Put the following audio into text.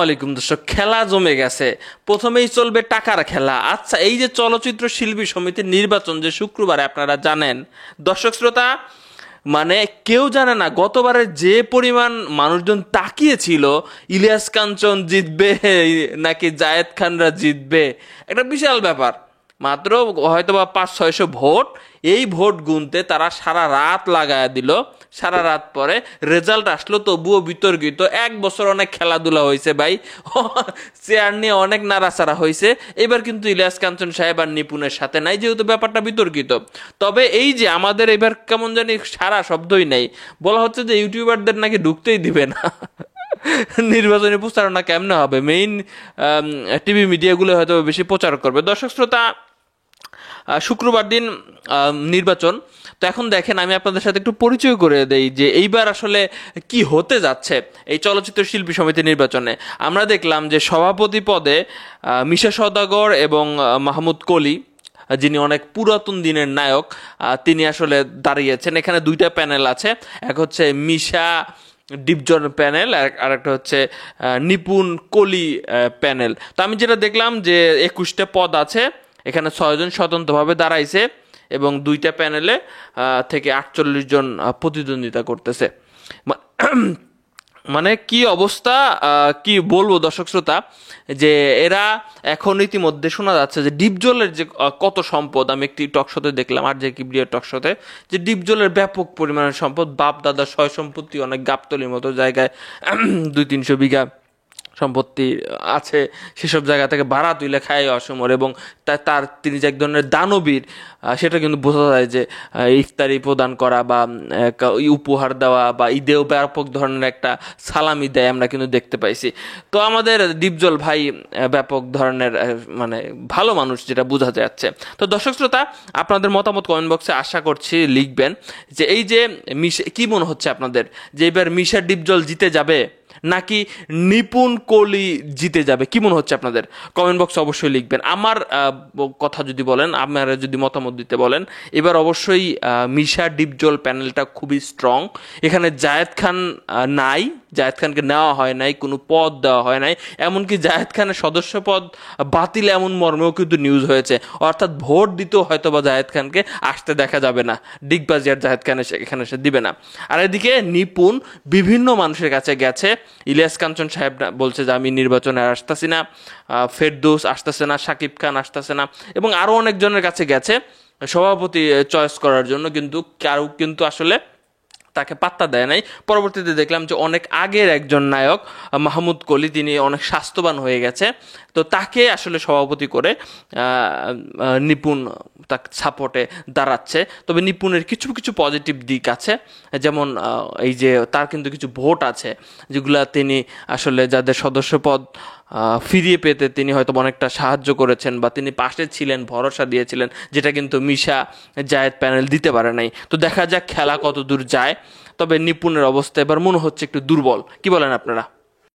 আলাইকুম দর্শক, খেলা জমে গেছে। প্রথমেই চলবে টাকার খেলা। আচ্ছা, এই যে চলচ্চিত্র শিল্পী সমিতির নির্বাচন যে শুক্রবারে, আপনারা জানেন দর্শক শ্রোতা, মানে কেউ জানে না গতবারে যে পরিমাণ মানুষজন তাকিয়েছিল ইলিয়াস কাঞ্চন জিতবে নাকি জায়েদ খানরা জিতবে, একটা বিশাল ব্যাপার। মাত্র হয়তো বা 500-600 ভোট, এই ভোট গুনতে তারা সারা রাত লাগায় দিল। সারা রাত পরে রেজাল্ট আসলো, তবুও বিতর্কিত। 1 বছর অনেক খেলাধুলা হয়েছে ভাই, চেয়ার নিয়ে অনেক নাড়াচাড়া হয়েছে। এবার কিন্তু ইলিয়াস কাঞ্চন সাহেব আর নিপুণের সাথে নাই, যেহেতু ব্যাপারটা বিতর্কিত। তবে এই যে আমাদের এবার কেমন জানি সারা শব্দই নাই, বলা হচ্ছে যে ইউটিউবারদের নাকি ঢুকতেই দিবে না। নির্বাচনী প্রচারণা কেমনে হবে? মেইন টিভি মিডিয়াগুলো হয়তো বেশি প্রচার করবে। দর্শক শ্রোতা, শুক্রবার দিন নির্বাচন। তো এখন দেখেন, আমি আপনাদের সাথে একটু পরিচয় করে দেই যে এইবার আসলে কি হতে যাচ্ছে এই চলচ্চিত্র শিল্পী সমিতি নির্বাচনে। আমরা দেখলাম যে সভাপতি পদে মিশা সওদাগর এবং মাহমুদ কলি, যিনি অনেক পুরাতন দিনের নায়ক, তিনি আসলে দাঁড়িয়েছেন। এখানে দুইটা প্যানেল আছে, এক হচ্ছে মিশা ডিপজল প্যানেল, আর একটা হচ্ছে নিপুণ কলি প্যানেল। তো আমি যেটা দেখলাম যে 21টা পদ আছে, এখানে 6 জন স্বতন্ত্রভাবে দাঁড়াইছে এবং দুইটা প্যানেলে থেকে 48 জন প্রতিদ্বন্দ্বিতা করতেছে। মানে কি অবস্থা, কি বলবো দর্শক শ্রোতা, যে এরা এখন ইতিমধ্যে শোনা যাচ্ছে যে ডিপজলের যে কত সম্পদ। আমি একটি টকশোতে দেখলাম, আর যে কিবরিয়ার টকশোতে, যে ডিপজলের ব্যাপক পরিমাণের সম্পদ, বাপ দাদা সয় সম্পত্তি অনেক, গাবতলির মতো জায়গায় 200-300 বিঘা সম্পত্তি আছে। সেসব জায়গা থেকে ভাড়া তুলে খায় অসমর, এবং তিনি যে এক ধরনের দানবীর, সেটা কিন্তু বোঝা যায় যে ইফতারি প্রদান করা বা উপহার দেওয়া বা ঈদেও ব্যাপক ধরনের একটা সালামি দেয়, আমরা কিন্তু দেখতে পাইছি। তো আমাদের ডিপজল ভাই ব্যাপক ধরনের মানে ভালো মানুষ, যেটা বোঝা যাচ্ছে। তো দর্শক শ্রোতা, আপনাদের মতামত কমেন্ট বক্সে আশা করছি লিখবেন যে এই যে কি মনে হচ্ছে আপনাদের, যে এবার মিশা ডিপজল জিতে যাবে নাকি নিপুণ কলি জিতে যাবে? কি মনে হচ্ছে আপনাদের? কমেন্ট বক্সে অবশ্যই লিখবেন। আমার কথা যদি বলেন, আপনারা যদি মতামত দিতে বলেন, এবার অবশ্যই মিশা ডিপজল প্যানেলটা খুবই স্ট্রং। এখানে জায়েদ খান নাই, জায়েদ খানকে নেওয়া হয় নাই, কোনো পদ দেওয়া হয় নাই। এমনকি জায়েদ খানের সদস্য পদ বাতিল, এমন মর্মেও কিন্তু নিউজ হয়েছে। অর্থাৎ ভোট দিতেও হয়তো বা জায়েদ খানকে আসতে দেখা যাবে না, ডিগবাজি আর জায়েদ খান এখানে সে দিবে না। আর এদিকে নিপুণ বিভিন্ন মানুষের কাছে গেছে। ইলিয়াস কাঞ্চন সাহেব বলছে যে আমি নির্বাচনে আসতেছি না, ফেরদৌস আসতেছে না, শাকিব খান আসতেছে না, এবং আরও অনেকজনের কাছে গেছে সভাপতি চয়েস করার জন্য, কিন্তু কারো কিন্তু আসলে তাকে পাত্তা দেয় নাই। পরবর্তীতে দেখলাম যে অনেক আগের একজন নায়ক মাহমুদ কলি, তিনি অনেক স্বাস্থ্যবান হয়ে গেছে, তো তাকে আসলে সভাপতি করে নিপুণ তাকে সাপোর্টে দাঁড়াচ্ছে। তবে নিপুণের কিছু কিছু পজিটিভ দিক আছে, যেমন এই যে তার কিন্তু কিছু ভোট আছে যেগুলা তিনি আসলে, যাদের সদস্যপদ ফিরিয়ে পেতে তিনি হয়তো অনেকটা সাহায্য করেছেন, বা তিনি পাশে ছিলেন, ভরসা দিয়েছিলেন, যেটা কিন্তু মিশা জায়েদ প্যানেল দিতে পারে নাই। তো দেখা যাক খেলা কত দূর যায়। তবে নিপুণের অবস্থা এবার মনে হচ্ছে একটু দুর্বল। কি বলেন আপনারা?